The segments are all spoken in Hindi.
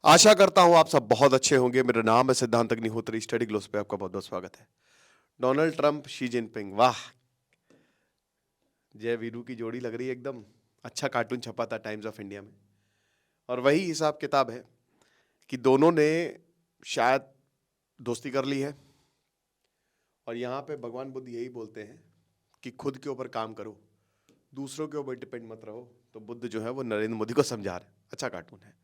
आशा करता हूं आप सब बहुत अच्छे होंगे। मेरा नाम है सिद्धांत अग्निहोत्री। स्टडी ग्लोस पे आपका बहुत बहुत स्वागत है। डोनाल्ड ट्रंप, शी जिनपिंग, वाह, जय वीरू की जोड़ी लग रही है एकदम। अच्छा कार्टून छपा था टाइम्स ऑफ इंडिया में, और वही हिसाब किताब है कि दोनों ने शायद दोस्ती कर ली है। और यहाँ पे भगवान बुद्ध यही बोलते हैं कि खुद के ऊपर काम करो, दूसरों के ऊपर डिपेंड मत रहो। तो बुद्ध जो है वो नरेंद्र मोदी को समझा रहे हैं। अच्छा कार्टून है।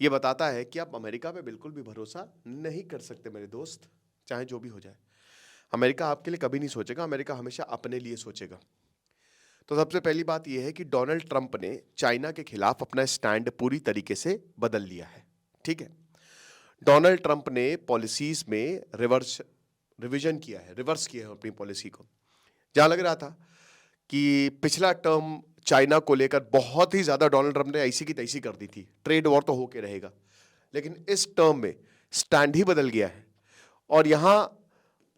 ये बताता है कि आप अमेरिका पे बिल्कुल भी भरोसा नहीं कर सकते मेरे दोस्त, चाहे जो भी हो जाए। अमेरिका आपके लिए कभी नहीं सोचेगा, अमेरिका हमेशा अपने लिए सोचेगा। तो सबसे पहली बात यह है कि डोनाल्ड ट्रंप ने चाइना के खिलाफ अपना स्टैंड पूरी तरीके से बदल लिया है। ठीक है, डोनाल्ड ट्रंप ने पॉलिसीज में रिवीजन किया है, रिवर्स किया है अपनी पॉलिसी को। जहां लग रहा था कि पिछला टर्म चाइना को लेकर बहुत ही ज्यादा डोनाल्ड ट्रंप ने ऐसी की तैसी कर दी थी, ट्रेड वॉर तो होके रहेगा, लेकिन इस टर्म में स्टैंड ही बदल गया है। और यहां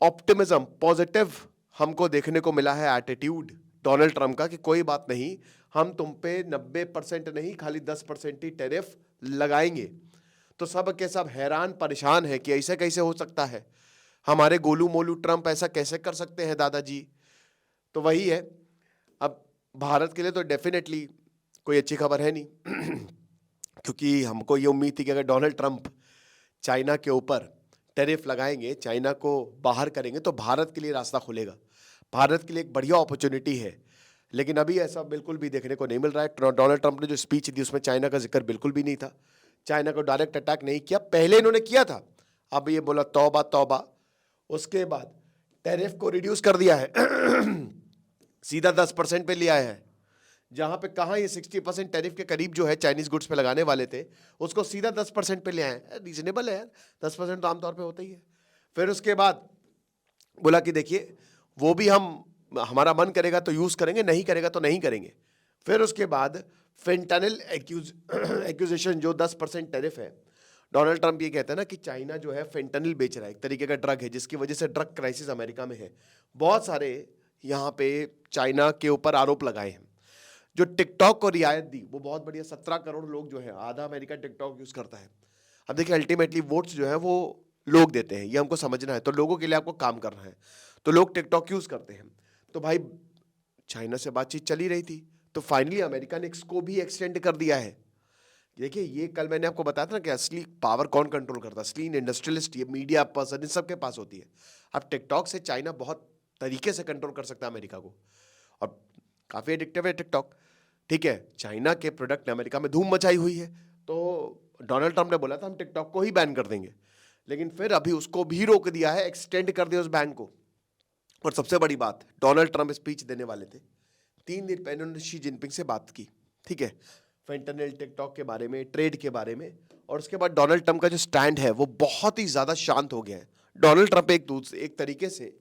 ऑप्टिमिज्म, पॉजिटिव हमको देखने को मिला है एटीट्यूड डोनाल्ड ट्रंप का कि कोई बात नहीं, हम तुम पे 90% नहीं, खाली 10% ही टैरिफ लगाएंगे। तो सब के सब हैरान परेशान है कि ऐसा कैसे हो सकता है, हमारे गोलू मोलू ट्रंप ऐसा कैसे कर सकते हैं दादाजी। तो वही है, अब भारत के लिए तो डेफिनेटली कोई अच्छी खबर है नहीं क्योंकि हमको ये उम्मीद थी कि अगर डोनाल्ड ट्रंप चाइना के ऊपर टैरिफ लगाएंगे, चाइना को बाहर करेंगे, तो भारत के लिए रास्ता खुलेगा, भारत के लिए एक बढ़िया अपॉर्चुनिटी है। लेकिन अभी ऐसा बिल्कुल भी देखने को नहीं मिल रहा है। डोनाल्ड ट्रंप ने जो स्पीच दी उसमें चाइना का जिक्र बिल्कुल भी नहीं था, चाइना को डायरेक्ट अटैक नहीं किया। पहले इन्होंने किया था, अब ये बोला तौबा तौबा। उसके बाद टैरिफ को रिड्यूस कर दिया है सीधा 10% पे लिया है। जहां पे कहा ये 60% टैरिफ के करीब जो है चाइनीज गुड्स पे लगाने वाले थे, उसको सीधा 10% पे ले आए। रीजनेबल है यार, 10% तो आमतौर पे होता ही है। फिर उसके बाद बोला कि देखिए, वो भी हमारा मन करेगा तो यूज करेंगे, नहीं करेगा तो नहीं करेंगे। फिर उसके बाद फेंटानिल एक्यूजेशन जो 10% टैरिफ है, डोनाल्ड ट्रंप ये कहते हैं ना कि चाइना जो है फेंटानिल बेच रहा है, एक तरीके का ड्रग है, जिसकी वजह से ड्रग क्राइसिस अमेरिका में है। बहुत सारे यहाँ पे चाइना के ऊपर आरोप लगाए हैं। जो टिकटॉक को रियायत दी वो बहुत बढ़िया, 17 करोड़ लोग जो है, आधा अमेरिका टिकटॉक यूज करता है। अब देखिए, अल्टीमेटली वोट्स जो है वो लोग देते हैं, ये हमको समझना है। तो लोगों के लिए आपको काम करना है, तो लोग टिकटॉक यूज करते हैं। तो भाई, चाइना से बातचीत चली रही थी, तो फाइनली अमेरिका ने इसको भी एक्सटेंड कर दिया है। देखिए, ये कल मैंने आपको बताया था ना कि असली पावर कौन कंट्रोल करता है, असली इंडस्ट्रियलिस्ट, ये मीडिया पर्सन, इन सबके पास होती है। अब टिकटॉक से चाइना बहुत तरीके से कंट्रोल कर सकता है अमेरिका को, और काफी एडिक्टिव है टिकटॉक। ठीक है, चाइना के प्रोडक्ट ने अमेरिका में धूम मचाई हुई है। तो डोनाल्ड ट्रंप ने बोला था हम टिकटॉक को ही बैन कर देंगे, लेकिन फिर अभी उसको भी रोक दिया है, एक्सटेंड कर दिया उस बैन को। और सबसे बड़ी बात, डोनाल्ड ट्रंप स्पीच देने वाले थे, 3 दिन पहले उन्होंने शी जिनपिंग से बात की। ठीक है, फेंटानिल, टिकटॉक के बारे में, ट्रेड के बारे में। और उसके बाद डोनाल्ड ट्रंप का जो स्टैंड है वो बहुत ही ज्यादा शांत हो गया है। डोनाल्ड ट्रंप एक तरीके से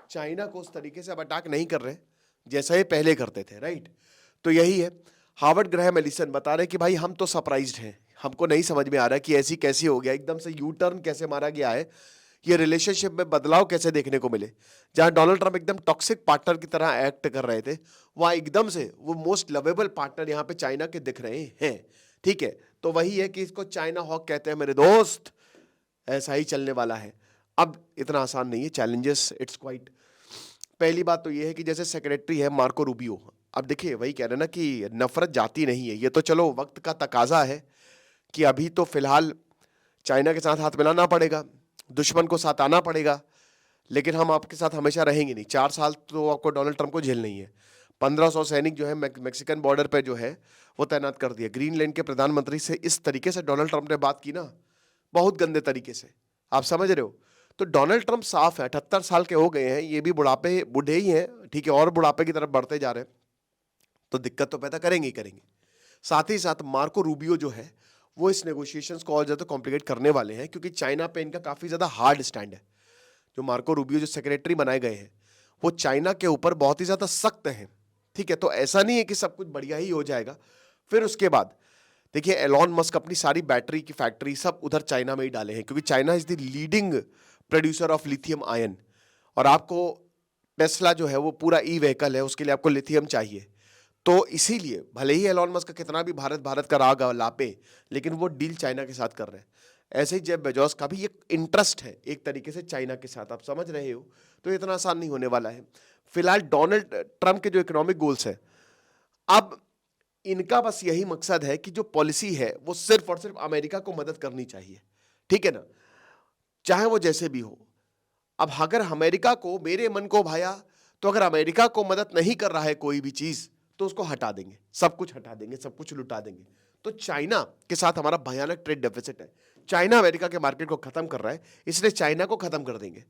चाइना को उस तरीके से अब अटैक नहीं कर रहे जैसा ये पहले करते थे, राइट। तो यही है, हार्वर्ड ग्राहम एलिसन बता रहे कि भाई हम तो सरप्राइज्ड हैं, हमको नहीं समझ में आ रहा कि ऐसी कैसी हो गया, एकदम से यू टर्न कैसे मारा गया है, ये रिलेशनशिप में बदलाव कैसे देखने को मिले। जहां डोनाल्ड ट्रंप एकदम टॉक्सिक पार्टनर की तरह एक्ट कर रहे थे, वहां एकदम से वो मोस्ट लवेबल पार्टनर यहाँ पे चाइना के दिख रहे हैं। ठीक है, तो वही है कि इसको चाइना हॉक कहते हैं मेरे दोस्त, ऐसा ही चलने वाला है। अब इतना आसान नहीं है, चैलेंजेस इट्स क्वाइट। पहली बात तो ये है कि जैसे सेक्रेटरी है मार्को रूबियो, अब देखिए वही कह रहे हैं ना कि नफरत जाती नहीं है, ये तो चलो वक्त का तकाजा है कि अभी तो फिलहाल चाइना के साथ हाथ मिलाना पड़ेगा, दुश्मन को साथ आना पड़ेगा, लेकिन हम आपके साथ हमेशा रहेंगे नहीं। 4 साल तो आपको डोनाल्ड ट्रंप को झेल नहीं है। 1500 सैनिक जो है मैक्सिकन बॉर्डर पे जो है वो तैनात कर दिया। ग्रीनलैंड के प्रधानमंत्री से इस तरीके से डोनाल्ड ट्रंप ने बात की ना, बहुत गंदे तरीके से, आप समझ रहे हो। तो डोनाल्ड ट्रंप साफ है, 78 साल के हो गए हैं, ये भी बूढ़े ही हैं, ठीक है, और बुढ़ापे की तरफ बढ़ते जा रहे हैं, तो दिक्कत तो पैदा करेंगे ही करेंगे। साथ ही साथ मार्को रूबियो जो है वो इस नेगोशिएशंस को और ज़्यादा कॉम्प्लिकेट करने वाले हैं, क्योंकि चाइना पे इनका काफ़ी ज़्यादा हार्ड स्टैंड है। जो मार्को रूबियो जो सेक्रेटरी बनाए गए हैं वो चाइना के ऊपर बहुत ही ज़्यादा सख्त हैं। ठीक है, तो ऐसा नहीं है कि सब कुछ बढ़िया ही हो जाएगा। फिर उसके बाद देखिए, एलॉन मस्क अपनी सारी बैटरी की फैक्ट्री सब उधर चाइना में ही डाले हैं, क्योंकि China is the leading producer of lithium ion. और आपको टेस्ला जो है वो पूरा ई व्हीकल है, उसके लिए आपको लिथियम चाहिए। तो इसीलिए भले ही एलॉन मस्क का कितना भी भारत भारत का राग लापे, लेकिन वो डील चाइना के साथ कर रहे हैं। ऐसे ही जेफ बेजोस का भी एक इंटरेस्ट है एक तरीके से चाइना के साथ, आप समझ रहे हो, तो इतना आसान नहीं होने वाला है। फिलहाल डोनाल्ड ट्रंप के जो इकोनॉमिक गोल्स हैं, अब इनका बस यही मकसद है कि जो पॉलिसी है वो सिर्फ और सिर्फ अमेरिका को मदद करनी चाहिए, ठीक है ना, चाहे वो जैसे भी हो। अब अगर अमेरिका को, मेरे मन को भाया, तो अगर अमेरिका को मदद नहीं कर रहा है कोई भी चीज, तो उसको हटा देंगे, सब कुछ हटा देंगे, सब कुछ लुटा देंगे। तो चाइना के साथ हमारा भयानक ट्रेड डेफिसिट है। चाइना अमेरिका के मार्केट को खत्म कर रहा है, इसलिए चाइना को खत्म कर देंगे।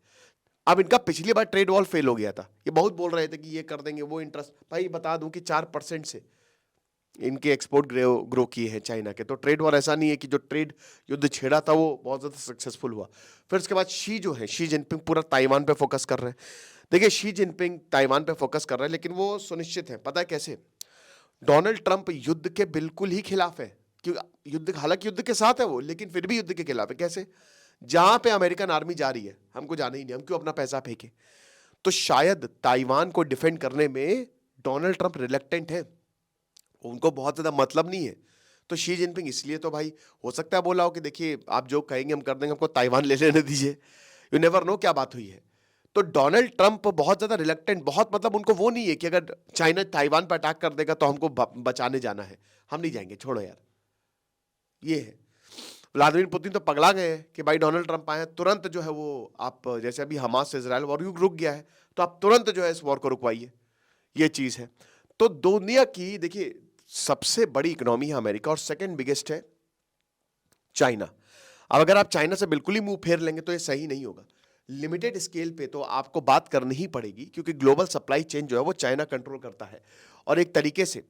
अब इनका पिछली बार ट्रेड वॉल फेल हो गया था, ये बहुत बोल रहे थे कि ये कर देंगे, वो इंटरेस्ट, भाई बता दूं कि 4% से इनके एक्सपोर्ट ग्रो किए हैं चाइना के। तो ट्रेड वॉर ऐसा नहीं है कि जो ट्रेड युद्ध छेड़ा था वो बहुत ज्यादा सक्सेसफुल हुआ। फिर उसके बाद शी जिनपिंग पूरा ताइवान पे फोकस कर रहे हैं। देखिए, शी जिनपिंग ताइवान पे फोकस कर रहे हैं, लेकिन वो सुनिश्चित है, पता है कैसे? डोनाल्ड ट्रंप युद्ध के बिल्कुल ही खिलाफ है, क्योंकि युद्ध, हालांकि युद्ध के साथ है वो, लेकिन फिर भी युद्ध के खिलाफ है। कैसे? जहां पे अमेरिकन आर्मी जा रही है, हमको जाना ही नहीं, हम क्यों अपना पैसा फेंके? तो शायद ताइवान को डिफेंड करने में डोनाल्ड ट्रंप रिलेक्टेंट है, उनको बहुत ज्यादा मतलब नहीं है। तो शी जिनपिंग इसलिए, तो भाई हो सकता है बोला हो कि देखिए आप जो कहेंगे हम कर देंगे, हमको ताइवान ले लेने दीजिए, यू नेवर नो क्या बात हुई है। तो डोनाल्ड ट्रंप बहुत ज्यादा रिलेक्टेंट, बहुत मतलब उनको वो नहीं है कि अगर चाइना ताइवान पर अटैक कर देगा तो हमको बचाने जाना है, हम नहीं जाएंगे, छोड़ो यार, ये है। व्लादिमीर पुतिन तो पगला गए हैं कि भाई डोनाल्ड ट्रंप आए तुरंत जो है वो, आप जैसे अभी हमास से इजराइल वॉर रुक गया है, तो आप तुरंत जो है इस वॉर को रुकवाइए, ये चीज है। तो दुनिया की देखिए सबसे बड़ी इकोनॉमी है अमेरिका, और सेकंड बिगेस्ट है चाइना। अब अगर आप चाइना से बिल्कुल ही मुंह फेर लेंगे तो ये सही नहीं होगा। लिमिटेड स्केल पे तो आपको बात करनी ही पड़ेगी, क्योंकि ग्लोबल सप्लाई चेन जो है वो चाइना कंट्रोल करता है, और एक तरीके से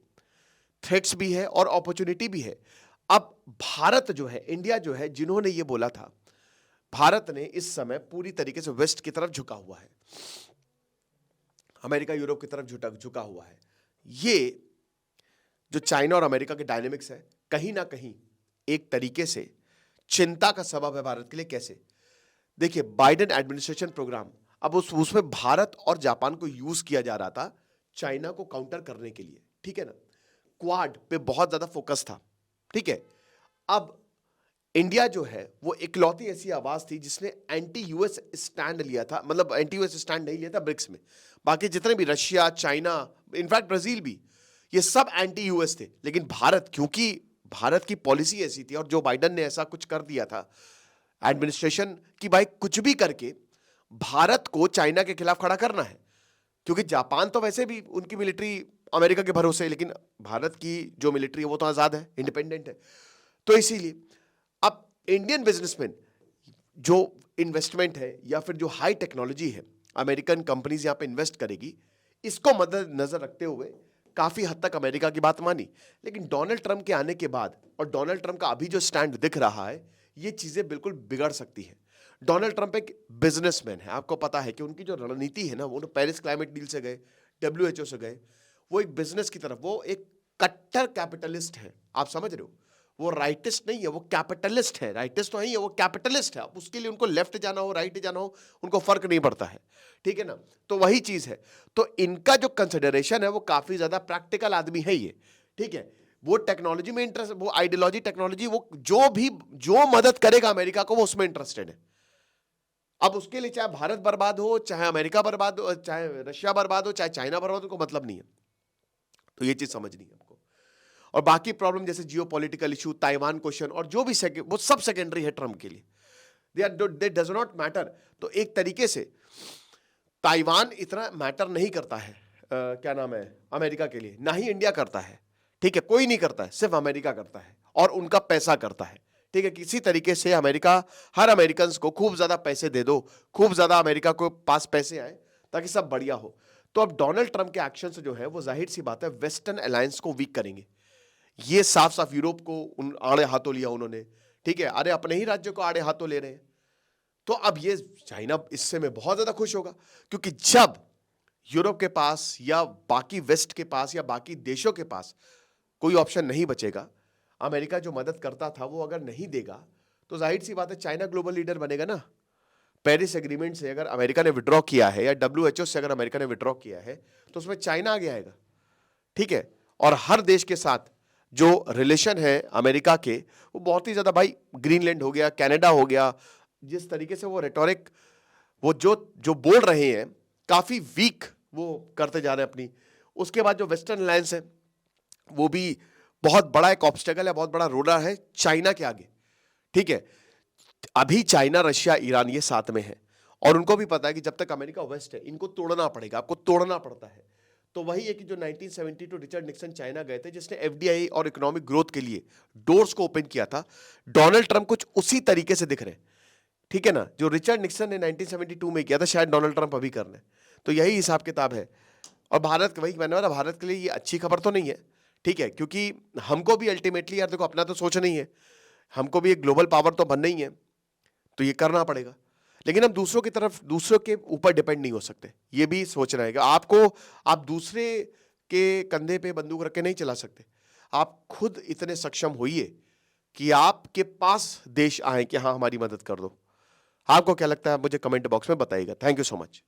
थ्रेट्स भी है और अपॉर्चुनिटी भी है। अब भारत जो है, इंडिया जो है, जिन्होंने ये बोला था, भारत ने इस समय पूरी तरीके से वेस्ट की तरफ झुका हुआ है, अमेरिका यूरोप की तरफ झुका हुआ है। ये जो चाइना और अमेरिका के डायनेमिक्स है, कहीं ना कहीं एक तरीके से चिंता का सबब है भारत के लिए। कैसे? देखिए, बाइडेन एडमिनिस्ट्रेशन प्रोग्राम, अब उसमें भारत और जापान को यूज किया जा रहा था चाइना को काउंटर करने के लिए, ठीक है ना, क्वाड पे बहुत ज्यादा फोकस था, ठीक है। अब इंडिया जो है वो इकलौती ऐसी आवाज थी जिसने एंटी यूएस स्टैंड लिया था, मतलब एंटी यूएस स्टैंड नहीं लिया था ब्रिक्स में। बाकी जितने भी रशिया, चाइना, इनफैक्ट ब्राजील भी, ये सब एंटी यूएस थे। लेकिन भारत, क्योंकि भारत की पॉलिसी ऐसी थी, और जो बाइडेन ने ऐसा कुछ कर दिया था एडमिनिस्ट्रेशन कि भाई कुछ भी करके भारत को चाइना के खिलाफ खड़ा करना है, क्योंकि जापान तो वैसे भी उनकी मिलिट्री अमेरिका के भरोसे है, लेकिन भारत की जो मिलिट्री है वो तो आजाद है, इंडिपेंडेंट है। तो इसीलिए अब इंडियन बिजनेसमैन जो इन्वेस्टमेंट है या फिर जो हाई टेक्नोलॉजी है, अमेरिकन कंपनीज यहां पे इन्वेस्ट करेगी, इसको मद्देनजर रखते हुए काफी हद तक अमेरिका की बात मानी। लेकिन डोनाल्ड ट्रंप के आने के बाद और डोनाल्ड ट्रंप का अभी जो स्टैंड दिख रहा है, ये चीजें बिल्कुल बिगड़ सकती है। डोनाल्ड ट्रंप एक बिजनेसमैन है, आपको पता है कि उनकी जो रणनीति है ना, वो पेरिस क्लाइमेट डील से गए, डब्ल्यूएचओ से गए, वो एक बिजनेस की तरफ, वो एक कट्टर कैपिटलिस्ट है, आप समझ रहे हो। वो राइटिस्ट नहीं है, वो कैपिटलिस्ट है। राइटिस्ट तो नहीं है, वो कैपिटलिस्ट है। उसके लिए उनको लेफ्ट जाना हो, राइट जाना हो, उनको फर्क नहीं पड़ता है, ठीक है ना। तो वही चीज है। तो इनका जो कंसिडरेशन है वो काफी ज्यादा प्रैक्टिकल आदमी है ये, ठीक है। वो टेक्नोलॉजी में इंटरेस्ट, वो आइडियोलॉजी, टेक्नोलॉजी, वो जो मदद करेगा अमेरिका को, वो उसमें इंटरेस्टेड है। अब उसके लिए चाहे भारत बर्बाद हो, चाहे अमेरिका बर्बाद हो, चाहे रशिया बर्बाद हो, चाहे चाइना बर्बाद हो, उनको मतलब नहीं है। तो ये चीज समझनी है आपको। और बाकी प्रॉब्लम जैसे जियो पॉलिटिकल इशू, ताइवान क्वेश्चन और जो भी वो सब सेकेंडरी है ट्रम्प के लिए, दे डज नॉट मैटर। तो एक तरीके से ताइवान इतना मैटर नहीं करता है, क्या नाम है, अमेरिका के लिए, ना ही इंडिया करता है, ठीक है, कोई नहीं करता है, सिर्फ अमेरिका करता है, और उनका पैसा करता है, ठीक है। किसी तरीके से अमेरिका, हर अमेरिकन को खूब ज्यादा पैसे दे दो, खूब ज्यादा अमेरिका को पास पैसे आए, ताकि सब बढ़िया हो। तो अब डोनाल्ड ट्रंप के एक्शन से जो है वो जाहिर सी बात है वेस्टर्न अलायंस को वीक करेंगे। ये साफ साफ यूरोप को आड़े हाथों लिया उन्होंने, ठीक है, अरे अपने ही राज्य को आड़े हाथों ले रहे हैं। तो अब ये चाइना इससे में बहुत ज्यादा खुश होगा, क्योंकि जब यूरोप के पास या बाकी वेस्ट के पास या बाकी देशों के पास कोई ऑप्शन नहीं बचेगा, अमेरिका जो मदद करता था वो अगर नहीं देगा, तो जाहिर सी बात है चाइना ग्लोबल लीडर बनेगा ना। पेरिस एग्रीमेंट से अगर अमेरिका ने विड्रॉ किया है, या डब्ल्यूएचओ से अगर अमेरिका ने विड्रॉ किया है, तो उसमें चाइना आगे आएगा, ठीक है। और हर देश के साथ जो रिलेशन है अमेरिका के, वो बहुत ही ज्यादा, भाई ग्रीनलैंड हो गया, कनाडा हो गया, जिस तरीके से वो रेटोरिक, वो जो जो बोल रहे हैं, काफी वीक वो करते जा रहे हैं अपनी। उसके बाद जो वेस्टर्न अलायंस है वो भी बहुत बड़ा एक ऑब्स्टेकल है, बहुत बड़ा रोड़ा है चाइना के आगे। ठीक है, अभी चाइना, रशिया, ईरान ये साथ में है और उनको भी पता है कि जब तक अमेरिका वेस्ट है इनको तोड़ना पड़ेगा, आपको तोड़ना पड़ता है। तो वही है कि जो 1972 रिचर्ड निक्सन चाइना गए थे, जिसने एफडीआई और इकोनॉमिक ग्रोथ के लिए डोर्स को ओपन किया था, डोनाल्ड ट्रंप कुछ उसी तरीके से दिख रहे हैं। ठीक है ना, जो रिचर्ड निक्सन ने 1972 में किया था, शायद डोनाल्ड ट्रंप अभी कर रहे हैं। तो यही हिसाब किताब है। और भारत, वही मैंने बोला, भारत के लिए ये अच्छी खबर तो नहीं है। ठीक है, क्योंकि हमको भी अल्टीमेटली यार देखो, अपना तो सोच नहीं है, हमको भी एक ग्लोबल पावर तो बनना ही है, तो ये करना पड़ेगा। लेकिन हम दूसरों की तरफ, दूसरों के ऊपर डिपेंड नहीं हो सकते। ये भी सोचना है कि आपको, आप दूसरे के कंधे पे बंदूक रख के नहीं चला सकते। आप खुद इतने सक्षम होइए कि आपके पास देश आए कि हाँ हमारी मदद कर दो। आपको क्या लगता है, मुझे कमेंट बॉक्स में बताइएगा। Thank you so much.